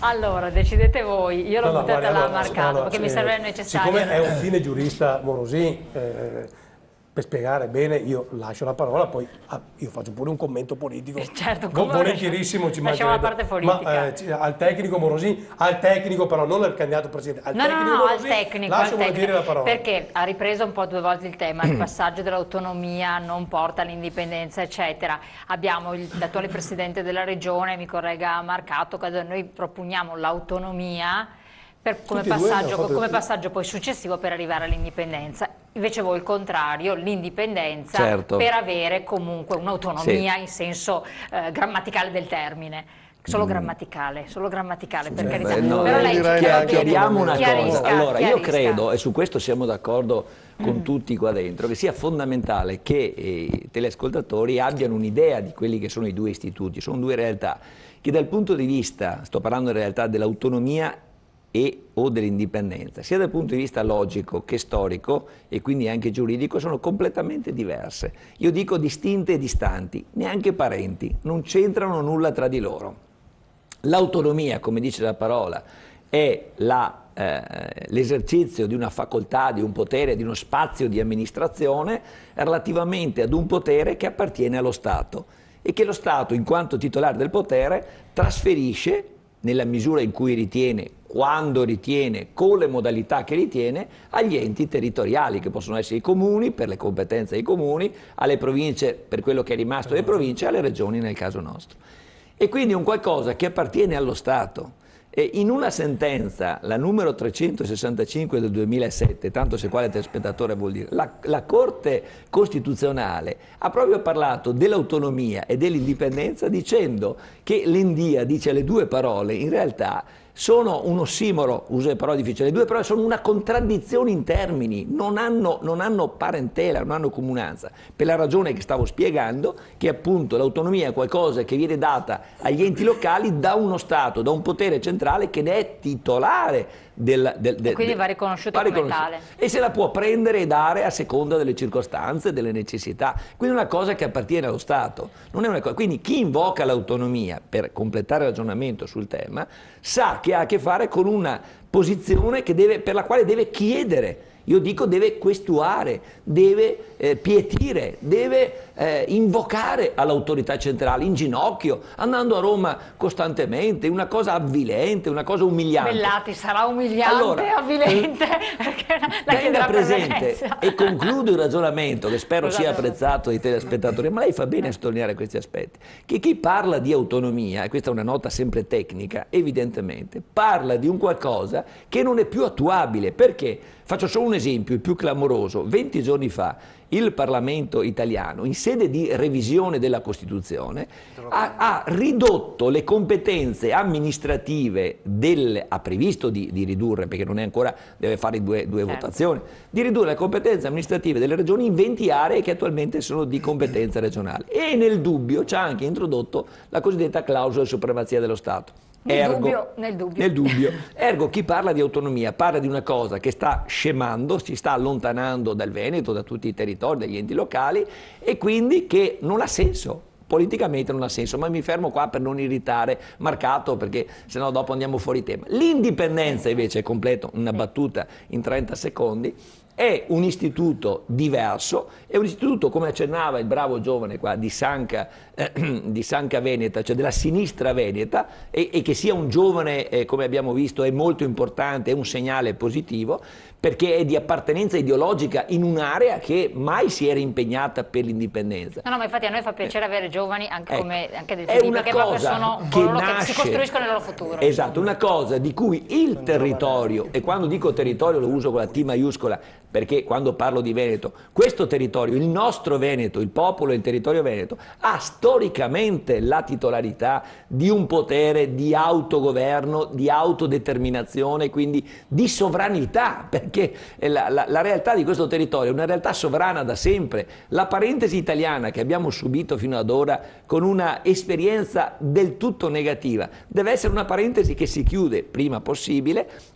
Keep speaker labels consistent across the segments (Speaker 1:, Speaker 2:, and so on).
Speaker 1: Allora, decidete voi, io l'ho
Speaker 2: No,
Speaker 1: buttata
Speaker 2: guarda,
Speaker 1: là
Speaker 2: allora,
Speaker 1: marcato perché mi serve necessario.
Speaker 2: Siccome è un fine giurista Morosini, per spiegare bene io lascio la parola, poi io faccio pure un commento politico,
Speaker 1: Certo, come
Speaker 2: volentierissimo, ci
Speaker 1: lasciamo la
Speaker 2: mancherebbe,
Speaker 1: parte politica.
Speaker 2: ma al tecnico Morosini, al tecnico però, non al candidato presidente, al
Speaker 1: No,
Speaker 2: tecnico
Speaker 1: al
Speaker 2: Morosini,
Speaker 1: tecnico,
Speaker 2: lascio volentieri la parola.
Speaker 1: perché ha ripreso un po' due volte il tema, il passaggio dell'autonomia non porta all'indipendenza, eccetera. Abbiamo l'attuale presidente della regione, mi corregga Marcato, che noi propugniamo l'autonomia come passaggio poi successivo per arrivare all'indipendenza. Invece voi il contrario, l'indipendenza per avere comunque un'autonomia in senso grammaticale del termine. Solo grammaticale, per carità.
Speaker 3: No,
Speaker 1: però lei
Speaker 3: chiariamo una cosa. Allora, io
Speaker 1: chiarisca.
Speaker 3: credo, e su questo siamo d'accordo con tutti qua dentro, che sia fondamentale che i teleascoltatori abbiano un'idea di quelli che sono i due istituti. Sono due realtà che dal punto di vista, sto parlando in realtà dell'autonomia o dell'indipendenza, sia dal punto di vista logico che storico e quindi anche giuridico, sono completamente diverse. Io dico distinte e distanti, neanche parenti, non c'entrano nulla tra di loro. L'autonomia, come dice la parola, è l'esercizio di una facoltà, di un potere, di uno spazio di amministrazione relativamente ad un potere che appartiene allo Stato e che lo Stato, in quanto titolare del potere, trasferisce nella misura in cui ritiene, quando ritiene, con le modalità che ritiene, agli enti territoriali, che possono essere i comuni, per le competenze dei comuni, alle province, per quello che è rimasto delle province, alle regioni nel caso nostro. E quindi è un qualcosa che appartiene allo Stato. E in una sentenza, la numero 365 del 2007, tanto se quale telespettatore vuol dire, la Corte Costituzionale ha proprio parlato dell'autonomia e dell'indipendenza dicendo che l'Endia dice le due parole, in realtà sono un ossimoro, uso le parole difficili, le due parole sono una contraddizione in termini, non hanno parentela, non hanno comunanza, per la ragione che stavo spiegando, che appunto l'autonomia è qualcosa che viene data agli enti locali da uno Stato, da un potere centrale che ne è titolare
Speaker 1: e quindi va riconosciuto come tale.
Speaker 3: E se la può prendere e dare a seconda delle circostanze, delle necessità. Quindi è una cosa che appartiene allo Stato. Non è una cosa. Quindi chi invoca l'autonomia, per completare il ragionamento sul tema, sa che ha a che fare con una posizione per la quale deve chiedere. Io dico deve questuare, deve pietire, deve invocare all'autorità centrale in ginocchio, andando a Roma costantemente, una cosa avvilente, una cosa umiliante.
Speaker 1: Bellati, sarà umiliante, allora, avvilente, perché la
Speaker 3: tenga presente, e concludo il ragionamento che spero sia apprezzato dai telespettatori, ma lei fa bene a sottolineare questi aspetti, che chi parla di autonomia, e questa è una nota sempre tecnica, evidentemente, parla di un qualcosa che non è più attuabile, perché? Faccio solo un esempio, il più clamoroso. 20 giorni fa il Parlamento italiano, in sede di revisione della Costituzione, ha ridotto le competenze amministrative, ha previsto di ridurre, perché non è ancora, deve fare due votazioni, di ridurre le competenze amministrative delle regioni in 20 aree che attualmente sono di competenza regionale. E nel dubbio ci ha anche introdotto la cosiddetta clausola di supremazia dello Stato.
Speaker 1: Nel dubbio.
Speaker 3: Ergo, chi parla di autonomia parla di una cosa che sta scemando, si sta allontanando dal Veneto, da tutti i territori, dagli enti locali, e quindi che non ha senso. Politicamente non ha senso, ma mi fermo qua per non irritare Marcato, perché sennò dopo andiamo fuori tema. L'indipendenza invece, completo una battuta in 30 secondi, è un istituto diverso, è un istituto, come accennava il bravo giovane qua, di Sanca Veneta, cioè della sinistra veneta, e che sia un giovane, come abbiamo visto, è molto importante, è un segnale positivo, perché è di appartenenza ideologica in un'area che mai si era impegnata per l'indipendenza.
Speaker 1: No, ma infatti a noi fa piacere avere giovani anche, anche del
Speaker 3: PD,
Speaker 1: perché proprio sono coloro che si costruiscono il loro futuro.
Speaker 3: Esatto, una cosa di cui il territorio, e quando dico territorio lo uso con la T maiuscola, perché quando parlo di Veneto, questo territorio, il nostro Veneto, il popolo e il territorio veneto, ha storicamente la titolarità di un potere di autogoverno, di autodeterminazione, quindi di sovranità, perché la realtà di questo territorio è una realtà sovrana da sempre. La parentesi italiana che abbiamo subito fino ad ora con una esperienza del tutto negativa deve essere una parentesi che si chiude prima possibile.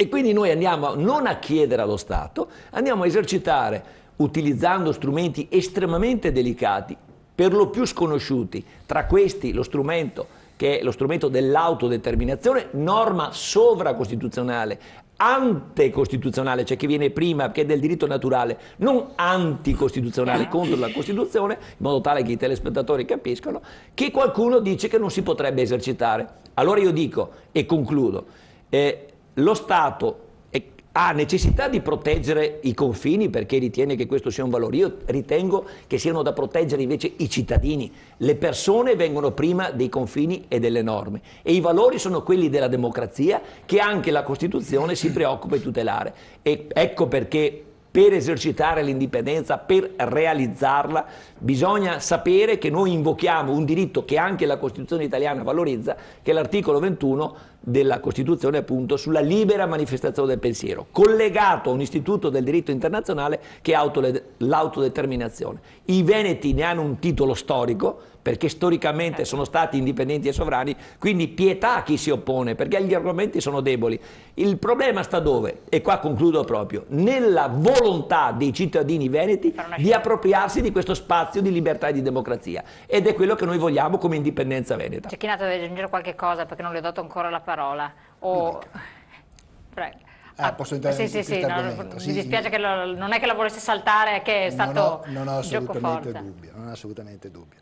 Speaker 3: E quindi noi andiamo non a chiedere allo Stato, andiamo a esercitare, utilizzando strumenti estremamente delicati, per lo più sconosciuti, tra questi lo strumento che è lo strumento dell'autodeterminazione, norma sovracostituzionale, anticostituzionale, cioè che viene prima, che è del diritto naturale, non anticostituzionale contro la Costituzione, in modo tale che i telespettatori capiscano, che qualcuno dice che non si potrebbe esercitare. Allora io dico, e concludo, lo Stato ha necessità di proteggere i confini perché ritiene che questo sia un valore. Io ritengo che siano da proteggere invece i cittadini. Le persone vengono prima dei confini e delle norme e i valori sono quelli della democrazia che anche la Costituzione si preoccupa di tutelare. E ecco perché per esercitare l'indipendenza, per realizzarla, bisogna sapere che noi invochiamo un diritto che anche la Costituzione italiana valorizza, che è l'articolo 21 della Costituzione, appunto, sulla libera manifestazione del pensiero, collegato a un istituto del diritto internazionale che è l'autodeterminazione. I Veneti ne hanno un titolo storico, perché storicamente sono stati indipendenti e sovrani, quindi pietà a chi si oppone, perché gli argomenti sono deboli. Il problema sta dove? E qua concludo proprio, nella volontà dei cittadini veneti di appropriarsi di questo spazio di libertà e di democrazia. Ed è quello che noi vogliamo come indipendenza veneta.
Speaker 1: Cecchinato deve aggiungere qualche cosa perché non le ho dato ancora la parola. O... Prego.
Speaker 4: Posso entrare in questo argomento?
Speaker 1: Mi dispiace che non è che la volesse saltare, è che è stato
Speaker 4: non ho assolutamente dubbio, non ho assolutamente dubbio.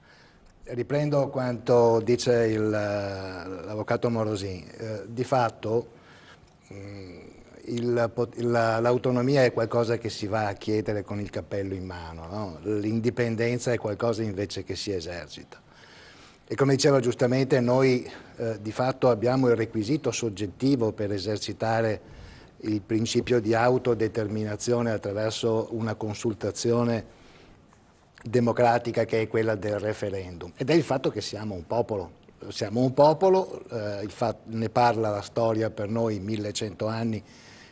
Speaker 4: Riprendo quanto dice l'avvocato Morosini. Di fatto l'autonomia è qualcosa che si va a chiedere con il cappello in mano, no? L'indipendenza è qualcosa invece che si esercita. E come diceva giustamente, noi di fatto abbiamo il requisito soggettivo per esercitare il principio di autodeterminazione attraverso una consultazione democratica che è quella del referendum, ed è il fatto che siamo un popolo. Siamo un popolo, ne parla la storia per noi, 1100 anni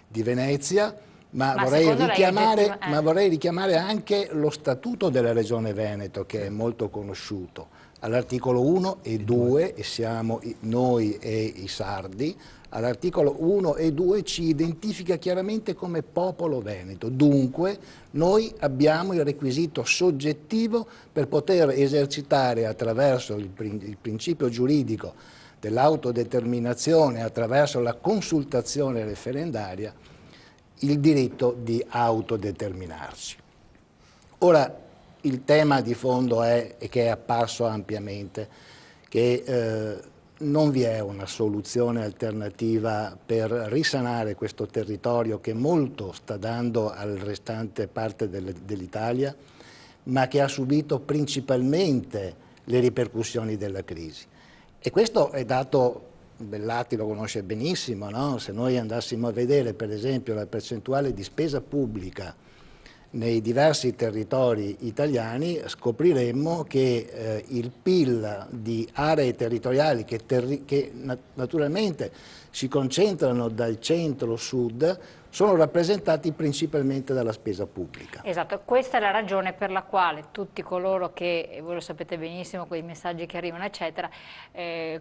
Speaker 4: di Venezia, ma vorrei richiamare anche lo statuto della Regione Veneto, che è molto conosciuto. All'articolo 1 e 2, e siamo noi e i sardi, all'articolo 1 e 2 ci identifica chiaramente come popolo veneto. Dunque noi abbiamo il requisito soggettivo per poter esercitare attraverso il principio giuridico dell'autodeterminazione, attraverso la consultazione referendaria, il diritto di autodeterminarsi. Ora, il tema di fondo è, e che è apparso ampiamente, che non vi è una soluzione alternativa per risanare questo territorio che molto sta dando al restante parte dell'Italia, ma che ha subito principalmente le ripercussioni della crisi. E questo è dato, Bellati lo conosce benissimo, no? Se noi andassimo a vedere per esempio la percentuale di spesa pubblica nei diversi territori italiani, scopriremmo che il PIL di aree territoriali che naturalmente si concentrano dal centro-sud sono rappresentati principalmente dalla spesa pubblica.
Speaker 1: Esatto, questa è la ragione per la quale tutti coloro che, e voi lo sapete benissimo, quei messaggi che arrivano eccetera,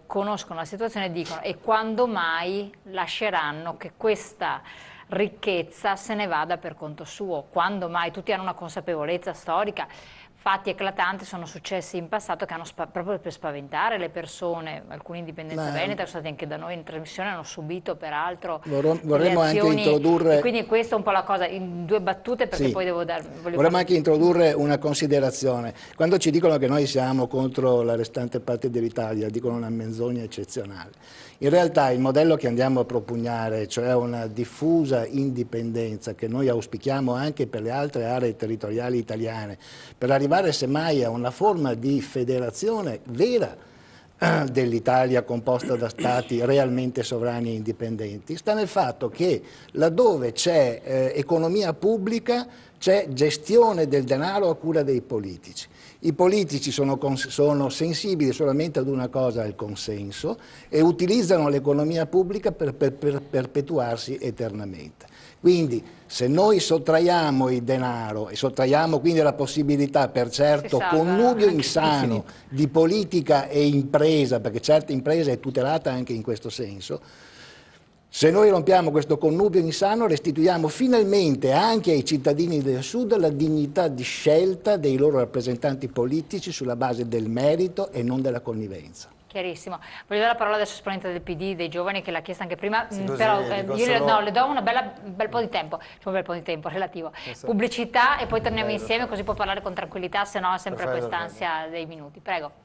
Speaker 1: conoscono la situazione e dicono: e quando mai lasceranno che questa ricchezza se ne vada per conto suo? Quando mai? Tutti hanno una consapevolezza storica. Fatti eclatanti sono successi in passato che hanno proprio per spaventare le persone. Alcuni indipendenza veneta sono stati anche da noi in trasmissione, hanno subito peraltro
Speaker 4: vorremmo anche introdurre,
Speaker 1: e quindi questa è un po' la cosa, in due battute, perché poi
Speaker 4: vorremmo anche introdurre una considerazione. Quando ci dicono che noi siamo contro la restante parte dell'Italia, dicono una menzogna eccezionale. In realtà il modello che andiamo a propugnare, cioè una diffusa indipendenza che noi auspichiamo anche per le altre aree territoriali italiane, per arrivare semmai a una forma di federazione vera dell'Italia composta da stati realmente sovrani e indipendenti, sta nel fatto che laddove c'è economia pubblica c'è gestione del denaro a cura dei politici. I politici sono sensibili solamente ad una cosa, al consenso, e utilizzano l'economia pubblica per perpetuarsi eternamente. Quindi se noi sottraiamo il denaro e sottraiamo quindi la possibilità per certo connubio insano di politica e impresa, perché certa impresa è tutelata anche in questo senso, se noi rompiamo questo connubio insano restituiamo finalmente anche ai cittadini del Sud la dignità di scelta dei loro rappresentanti politici sulla base del merito e non della connivenza.
Speaker 1: chiarissimo. Voglio dare la parola adesso esponente del PD, dei giovani, che l'ha chiesta anche prima,
Speaker 5: Sì, così
Speaker 1: però
Speaker 5: dico
Speaker 1: io
Speaker 5: solo-
Speaker 1: le do un bel po' di tempo, cioè un bel po' di tempo relativo. Pubblicità e poi torniamo insieme, così può parlare con tranquillità, se no è sempre
Speaker 5: Perfetto,
Speaker 1: quest'ansia dei minuti. Prego.